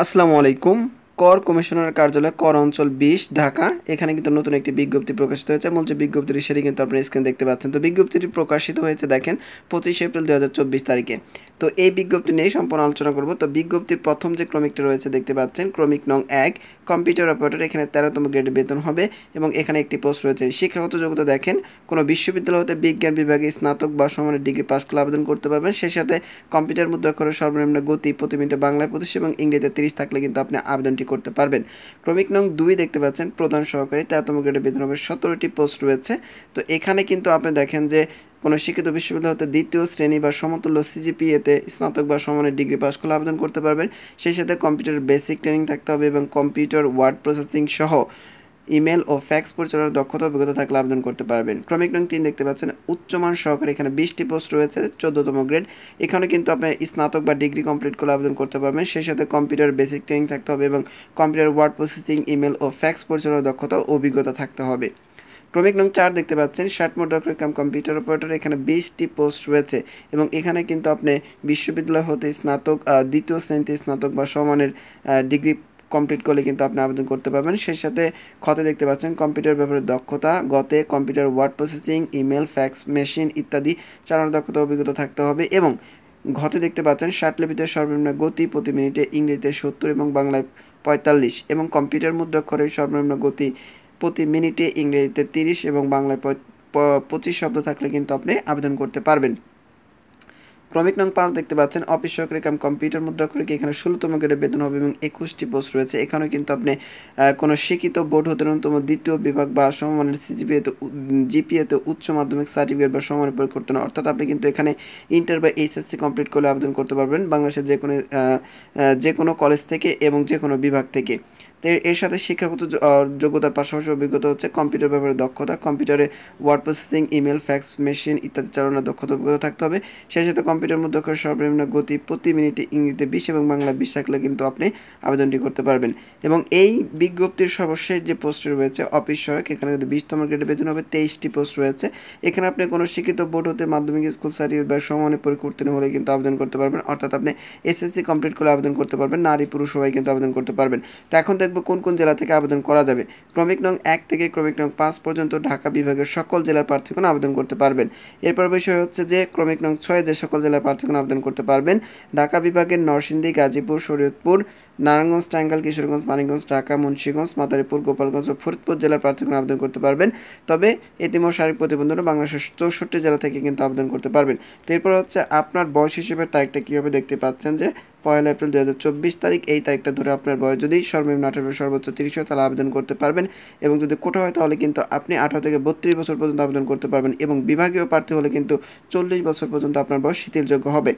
আসসালামু আলাইকুম। কর কমিশনার কার্যালয়, কর অঞ্চল ২০, ঢাকা। এখানে কিন্তু নতুন একটি বিজ্ঞপ্তি প্রকাশিত হয়েছে। মূল যে বিজ্ঞপ্তিটি সেটি কিন্তু আপনার স্ক্রিনে দেখতে পাচ্ছেন। তো বিজ্ঞপ্তিটি প্রকাশিত হয়েছে দেখেন ২৫ এপ্রিল ২০২৪ তারিখে। তো এই বিজ্ঞপ্তি নিয়ে সম্পূর্ণ আলোচনা করব। তো বিজ্ঞপ্তির প্রথম যে ক্রমিকটা রয়েছে দেখতে পাচ্ছেন, ক্রমিক নং ১, কম্পিউটার অপারেটর। এখানে ১৩তম গ্রেডে বেতন হবে এবং এখানে একটি পোস্ট রয়েছে। শিক্ষাগত যোগ্যতা দেখেন, কোনো বিশ্ববিদ্যালয় হতে বিজ্ঞান বিভাগে স্নাতক বা সমানের ডিগ্রি পাস করলে আবেদন করতে পারবেন। সেই সাথে কম্পিউটার মুদ্রাক্ষরের সর্বনিম্ন গতি প্রতি মিনিটে বাংলায় ২৫ এবং ইংরেজিতে ৩০ থাকলে কিন্তু আপনি আবেদনটি করতে পারবেন। ক্রমিক নং ২ দেখতে পাচ্ছেন, প্রধান সহকারী, ১৩তম গ্রেডে বেতন হবে। ১৭টি পোস্ট রয়েছে। তো এখানে কিন্তু আপনি দেখেন যে কোনো শিক্ষিত বিশ্ববিদ্যালয় হতে দ্বিতীয় শ্রেণী বা সমতুল্য সিজিপিএতে স্নাতক বা সমানের ডিগ্রি পাস করলে আবেদন করতে পারবেন। সেই সাথে কম্পিউটার বেসিক ট্রেনিং থাকতে হবে এবং কম্পিউটার ওয়ার্ড প্রসেসিং সহ ইমেল ও ফ্যাক্স পরিচালনার দক্ষতা অভিজ্ঞতা থাকলে আবেদন করতে পারবেন। ক্রমিক নং ৩ দেখতে পাচ্ছেন, উচ্চমান সহকারী। এখানে ২০টি পোস্ট রয়েছে, ১৪তম গ্রেড। এখানে কিন্তু আপনি স্নাতক বা ডিগ্রি কমপ্লিট করলে আবেদন করতে পারবেন। সেই সাথে কম্পিউটার বেসিক ট্রেনিং থাকতে হবে এবং কম্পিউটার ওয়ার্ড প্রসেসিং, ইমেল ও ফ্যাক্স পরিচালনার দক্ষতা অভিজ্ঞতা থাকতে হবে। ক্রমিক নং ৪ দেখতে পাচ্ছেন, ষাট মোটর কাম কম্পিউটার অপারেটর। এখানে ২০টি পোস্ট রয়েছে এবং এখানে কিন্তু আপনি বিশ্ববিদ্যালয় হতে স্নাতক, দ্বিতীয় শ্রেণীতে স্নাতক বা সমানের ডিগ্রি কমপ্লিট করলে কিন্তু আপনি আবেদন করতে পারবেন। সেই সাথে খতে দেখতে পাচ্ছেন, কম্পিউটার ব্যাপারে দক্ষতা, গতে computer word processing, email, fax machine ইত্যাদি চালানোর দক্ষতা অভিজ্ঞতা থাকতে হবে। এবং ঘতে দেখতে পাচ্ছেন, ষাটলিপিতে সর্বনিম্ন গতি প্রতি মিনিটে ইংরেজিতে ৭০ এবং বাংলায় ৪৫ এবং কম্পিউটার মুদ্রাক্ষরে সর্বনিম্ন গতি প্রতি মিনিটে ইংরেজিতে ৩০ এবং বাংলায় ২৫ শব্দ থাকলে কিন্তু আপনি আবেদন করতে পারবেন। ক্রমিক নং ৫ দেখতে পাচ্ছেন, অফিস সহকারী কাম কম্পিউটার মুদ্রাক্ষরিক। এখানে ১৬তম গ্রেডে বেতন হবে এবং ২১টি পোস্ট রয়েছে। এখানেও কিন্তু আপনি কোনো শিক্ষিত বোর্ড হতে ন্যূনতম দ্বিতীয় বিভাগ বা সমমানের জিপিএতে উচ্চ মাধ্যমিক সার্টিফিকেট বা সমানের পরীক্ষা করতে না, অর্থাৎ আপনি কিন্তু এখানে ইন্টার বা এইচএসসি কমপ্লিট করলে আবেদন করতে পারবেন বাংলাদেশের যে কোনো কলেজ থেকে এবং যে কোনো বিভাগ থেকে। তো এর সাথে শিক্ষাগত যোগ্যতার পাশাপাশি অভিজ্ঞতা হচ্ছে কম্পিউটার ব্যাপারে দক্ষতা, কম্পিউটারে word processing, email, fax machine ইত্যাদি চালানোর দক্ষতা অভিজ্ঞতা থাকতে হবে। সেই সাথে কম্পিউটার মুদ্রাক্ষরের সর্বনিম্ন গতি প্রতি মিনিটে ইংরেজিতে ২০ এবং বাংলা ২০ থাকলে কিন্তু আপনি আবেদনটি করতে পারবেন। এবং এই বিজ্ঞপ্তির সর্বশেষ যে পোস্ট রয়েছে অফিস সহায়ক, এখানে কিন্তু ২০তম গ্রেডে বেতন হবে। ২৩টি পোস্ট রয়েছে। এখানে আপনি কোনো শিক্ষিত বোর্ড হতে মাধ্যমিক স্কুল সার্টিফিকেট বা সমমানের পরীক্ষা উত্তীর্ণ হলে কিন্তু আবেদন করতে পারবেন, অর্থাৎ আপনি এসএসসি কমপ্লিট করে আবেদন করতে পারবেন। নারী পুরুষ সবাই কিন্তু আবেদন করতে পারবেন। তো এখন দেখবো কোন কোন জেলা থেকে আবেদন করা যাবে। ক্রমিক নং ১ থেকে ক্রমিক নং ৫ পর্যন্ত ঢাকা বিভাগের সকল জেলার প্রার্থীগণ আবেদন করতে পারবেন। এরপর বিষয় হচ্ছে যে ক্রমিক নং ৬ যে সকল জেলার প্রার্থীগণ আবেদন করতে পারবেন, ঢাকা বিভাগের নরসিংদী, গাজীপুর, শরীয়তপুর, নারায়ণগঞ্জ, টাঙ্গাইল, কিশোরগঞ্জ, মানিকগঞ্জ, ঢাকা, মুন্সিগঞ্জ, মাদারীপুর, গোপালগঞ্জ ও ফরিদপুর জেলার প্রার্থীগণ আবেদন করতে পারবেন। তবে এতিম ও শারীরিক প্রতিবন্ধী বাংলাদেশের ৬৪ জেলা থেকে কিন্তু আবেদন করতে পারবেন। তো এরপর হচ্ছে আপনার বয়স হিসেবে তারিখটা কীভাবে দেখতে পাচ্ছেন যে ১ এপ্রিল ২০২৪ তারিখ, এই তারিখটা ধরে আপনার বয়স যদি সর্বনিম্ন ১৮ সর্বোচ্চ ৩০ হয় তাহলে আবেদন করতে পারবেন। এবং যদি কোটা হয় তাহলে কিন্তু আপনি ১৮ থেকে ৩২ বছর পর্যন্ত আবেদন করতে পারবেন। এবং বিভাগীয় প্রার্থী হলে কিন্তু ৪০ বছর পর্যন্ত আপনার বয়স শিথিলযোগ্য হবে।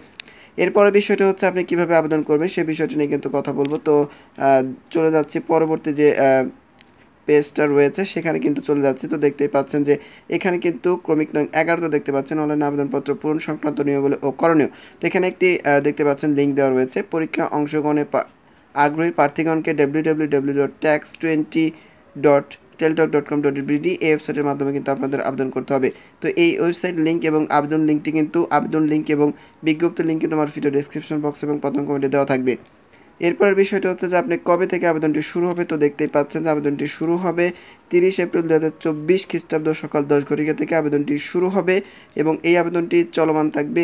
এরপরের বিষয়টি হচ্ছে আপনি কিভাবে আবেদন করবেন সেই বিষয়টি নিয়ে কিন্তু কথা বলবো। তো চলে যাচ্ছি পরবর্তী যে পেজটা রয়েছে সেখানে কিন্তু চলে যাচ্ছে। তো দেখতেই পাচ্ছেন যে এখানে কিন্তু ক্রমিক নং ১১ দেখতে পাচ্ছেন, অনলাইন আবেদনপত্র পূরণ সংক্রান্ত নিয়মাবলী ও করণীয়। তো এখানে একটি দেখতে পাচ্ছেন লিঙ্ক দেওয়া রয়েছে। পরীক্ষা অংশগ্রহণে আগ্রহী প্রার্থীগণকে www.tax20.teltalk.com.bd এই ওয়েবসাইটের মাধ্যমে কিন্তু আপনাদের আবেদন করতে হবে। তো এই ওয়েবসাইট লিঙ্ক এবং আবেদন লিঙ্ক এবং বিজ্ঞপ্তির লিঙ্ক কিন্তু আমার ভিডিও ডেসক্রিপশন বক্স এবং প্রথম কমেন্টে দেওয়া থাকবে। এরপরের বিষয়টা হচ্ছে যে আপনি কবে থেকে আবেদনটি শুরু হবে। তো দেখতেই পাচ্ছেন যে আবেদনটি শুরু হবে ৩০ এপ্রিল ২০২৪ খ্রিস্টাব্দ সকাল ১০ ঘটিকা থেকে আবেদনটি শুরু হবে এবং এই আবেদনটি চলমান থাকবে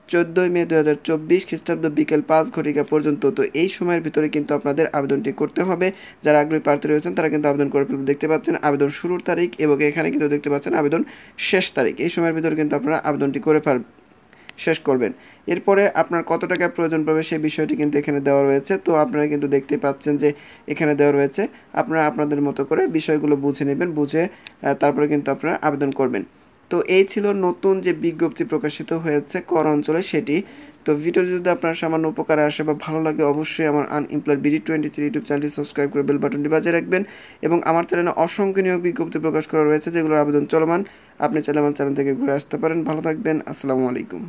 ১৪ মে ২০২৪ খ্রিস্টাব্দ বিকেল ৫ ঘটিকা পর্যন্ত। তো এই সময়ের ভিতরে কিন্তু আপনাদের আবেদনটি করতে হবে। যারা আগ্রহী প্রার্থী রয়েছেন তারা কিন্তু আবেদন করে ফেলবে। দেখতে পাচ্ছেন আবেদন শুরুর তারিখ এবং এখানে কিন্তু দেখতে পাচ্ছেন আবেদন শেষ তারিখ। এই সময়ের ভিতরে কিন্তু আপনারা আবেদনটি করে শেষ করবেন। এরপরে আপনার কত টাকা প্রয়োজন পড়বে সেই বিষয়টি কিন্তু এখানে দেওয়া রয়েছে। তো আপনারা কিন্তু দেখতে পাচ্ছেন যে এখানে দেওয়া রয়েছে। আপনারা আপনাদের মতো করে বিষয়গুলো বুঝে নেবেন, বুঝে তারপরে কিন্তু আপনারা আবেদন করবেন। তো এই ছিল নতুন যে বিজ্ঞপ্তি প্রকাশিত হয়েছে কর অঞ্চলে সেটি। তো ভিডিও যদি আপনার সামান্য উপকারে আসে বা ভালো লাগে অবশ্যই আমার আনএমপ্লয়েড BD23 ইউটিউব চ্যানেলটি সাবস্ক্রাইব করে বেল বাটনটি বাজিয়ে রাখবেন। এবং আমার চ্যানেলে অসংখ্য নিয়োগ বিজ্ঞপ্তি প্রকাশ করা রয়েছে যেগুলোর আবেদন চলমান। আপনি চাইলে আমার চ্যানেল থেকে ঘুরে আসতে পারেন। ভালো থাকবেন। আসসালামু আলাইকুম।